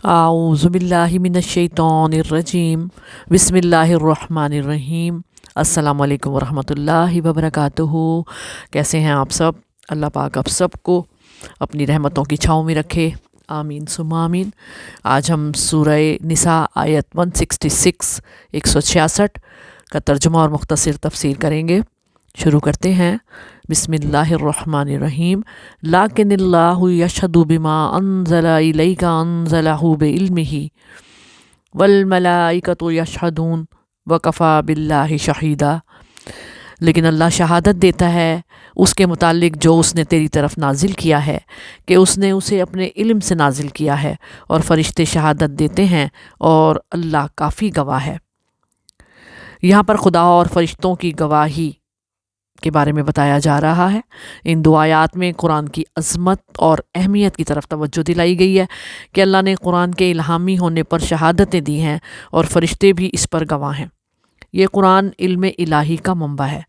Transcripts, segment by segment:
आऊज़ु बिल्लाहि मिनश्शैतानिर्रजीम बिस्मिल्लाहिर्रहमानिर्रहीम। अस्सलामु अलैकुम वरहमतुल्लाहि वबरकातुहू। कैसे हैं आप सब? अल्लाह पाक आप सबको अपनी रहमतों की छाँव में रखे, आमीन सुम्मा आमीन। आज हम सूरह निसा आयत 166 166 का तर्जुमा और मुख्तसर तफसीर करेंगे। शुरू करते हैं। बिस्मिल्लाहिर्रहमानिर्रहीम। लाकिनिल्लाहु यशहदु बिमा अंज़ला इलैका अंज़लहु बिइल्मिही वल मलाइकतु यशहदून वकफ़ा बिल्लाहि शहीदा। लेकिन अल्लाह शहादत देता है उसके मुतालिक जो उसने तेरी तरफ नाजिल किया है कि उसने उसे अपने इल्म से नाजिल किया है, और फरिश्ते शहादत देते हैं और अल्लाह काफ़ी गवाह है। यहाँ पर खुदा और फरिश्तों की गवाही के बारे में बताया जा रहा है। इन दो आयात में कुरान की अज़मत और अहमियत की तरफ तवज्जो दिलाई गई है कि अल्लाह ने कुरान के इल्हामी होने पर शहादतें दी हैं और फरिश्ते भी इस पर गवाह हैं। ये कुरान इल्म इलाही का मंबा है।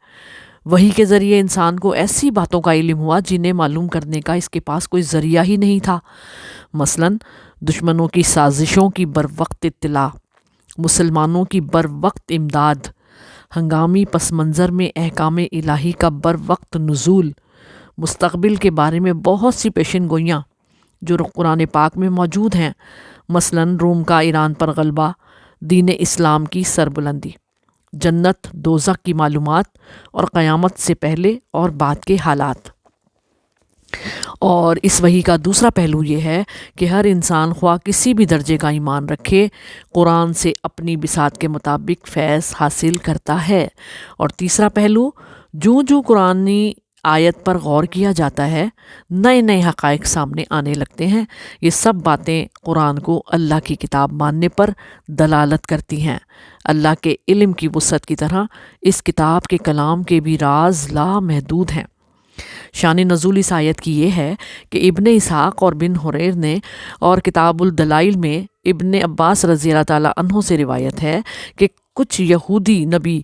वही के ज़रिए इंसान को ऐसी बातों का इल्म हुआ जिन्हें मालूम करने का इसके पास कोई ज़रिया ही नहीं था। मसलन दुश्मनों की साजिशों की बरवक्त इत्तला, मुसलमानों की बरवक्त इमदाद, हंगामी पस मंज़र में अहकाम इलाही का बर वक्त नुज़ूल, मुस्तक़बिल के बारे में बहुत सी पेशन गोइयाँ जो कुरान पाक में मौजूद हैं। मसलन रोम का ईरान पर गलबा, दीन इस्लाम की सरबुलंदी, जन्नत दोज़ख की मालूमात और क़यामत से पहले और बाद के हालात। और इस वही का दूसरा पहलू ये है कि हर इंसान ख्वाह किसी भी दर्जे का ईमान रखे, कुरान से अपनी बिसात के मुताबिक फैज़ हासिल करता है। और तीसरा पहलू, जो जो कुरानी आयत पर गौर किया जाता है नए नए हक़ाइक़ सामने आने लगते हैं। ये सब बातें कुरान को अल्लाह की किताब मानने पर दलालत करती हैं। अल्लाह के इल्म की वुसअत की तरह इस किताब के कलाम के भी राज लामहदूद हैं। शान नज़ूल इस आयत की ये है कि इब्ने इसहाक़ और बिन हुरैर ने और किताबुल दलाइल में इब्ने अब्बास रज़ी अल्लाह ताला अन्हो से रिवायत है कि कुछ यहूदी नबी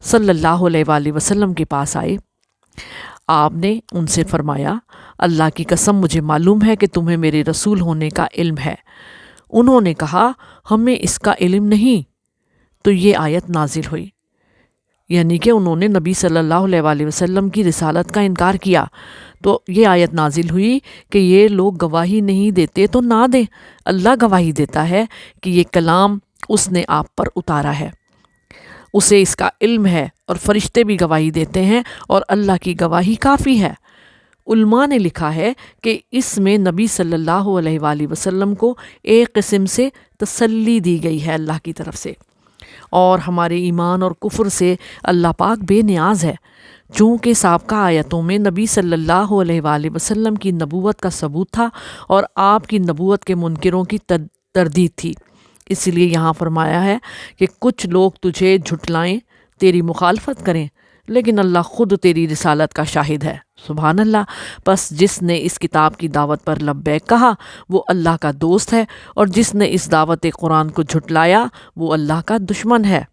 सल्लल्लाहु अलैहि वसल्लम के पास आए। आपने उनसे फरमाया, अल्लाह की कसम मुझे मालूम है कि तुम्हें मेरे रसूल होने का इल्म है। उन्होंने कहा, हमें इसका इल्म नहीं। तो ये आयत नाजिल हुई, यानी कि उन्होंने नबी सल्लल्लाहु अलैहि वसल्लम की रिसालत का इनकार किया। तो ये आयत नाजिल हुई कि ये लोग गवाही नहीं देते तो ना दें, अल्लाह गवाही देता है कि ये कलाम उसने आप पर उतारा है, उसे इसका इल्म है, और फरिश्ते भी गवाही देते हैं और अल्लाह की गवाही काफ़ी है। उल्मा ने लिखा है कि इसमें नबी सल्लल्लाहु अलैहि वसल्लम को एक किस्म से तसल्ली दी गई है अल्लाह की तरफ से, और हमारे ईमान और कुफ्र से अल्लाह पाक बेनियाज है। चूँकि साबका आयतों में नबी सल्लल्लाहु अलैहि वसल्लम की नबूवत का सबूत था और आपकी नबूवत के मुनकिरों की तरदीद थी, इसलिए यहाँ फरमाया है कि कुछ लोग तुझे झुटलाएं, तेरी मुखालफत करें, लेकिन अल्लाह ख़ुद तेरी रिसालत का शाहिद है। सुभान अल्लाह। बस जिसने इस किताब की दावत पर लब्बैक कहा वो अल्लाह का दोस्त है, और जिसने इस दावत कुरान को झुटलाया वो अल्लाह का दुश्मन है।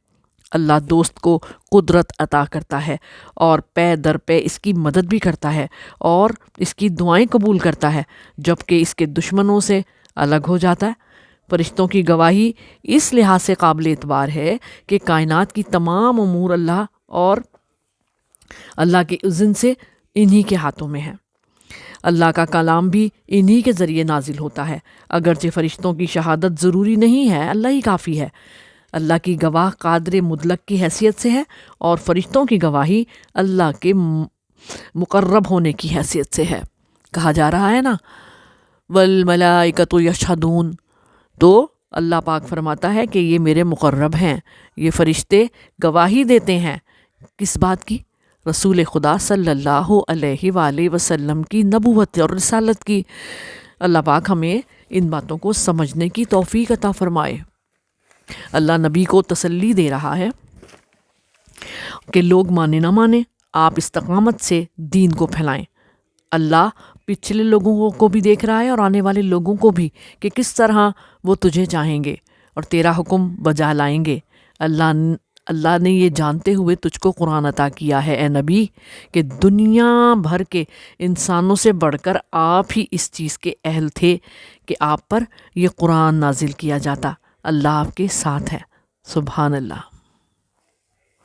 अल्लाह दोस्त को कुदरत अता करता है और पे दर पे इसकी मदद भी करता है और इसकी दुआएं कबूल करता है, जबकि इसके दुश्मनों से अलग हो जाता है। फरिश्तों की गवाही इस लिहाज से काबिल एतबार है कि कायनात की तमाम उमूर अल्लाह और अल्लाह के इज़्न से इन्हीं के हाथों में है। अल्लाह का कलाम भी इन्हीं के ज़रिए नाजिल होता है। अगरचे फ़रिश्तों की शहादत ज़रूरी नहीं है, अल्लाह ही काफ़ी है। अल्लाह की गवाह कादर मुतलक की हैसियत से है, और फ़रिश्तों की गवाही अल्लाह के मुकर्रब होने की हैसियत से है। कहा जा रहा है ना, वल मलाइकतु यशहदून, तो अल्लाह पाक फरमाता है कि ये मेरे मुकर्रब हैं, ये फ़रिश्ते गवाही देते हैं। किस बात की? रसूल खुदा सल्लल्लाहु अलैहि वसल्लम की नबूवत और रिसालत की। अल्लाह पाक हमें इन बातों को समझने की तौफीक अता फरमाए। अल्लाह नबी को तसल्ली दे रहा है कि लोग माने ना माने, आप इस्तकामत से दीन को फैलाएं। अल्लाह पिछले लोगों को भी देख रहा है और आने वाले लोगों को भी, कि किस तरह वो तुझे चाहेंगे और तेरा हुक्म बजा लाएंगे। अल्लाह اللہ نے یہ جانتے ہوئے تجھ کو قرآن عطا کیا ہے اے نبی کہ دنیا بھر کے انسانوں سے بڑھ کر آپ ہی اس چیز کے اہل تھے کہ آپ پر یہ قرآن نازل کیا جاتا۔ اللہ آپ کے ساتھ ہے۔ سبحان اللہ۔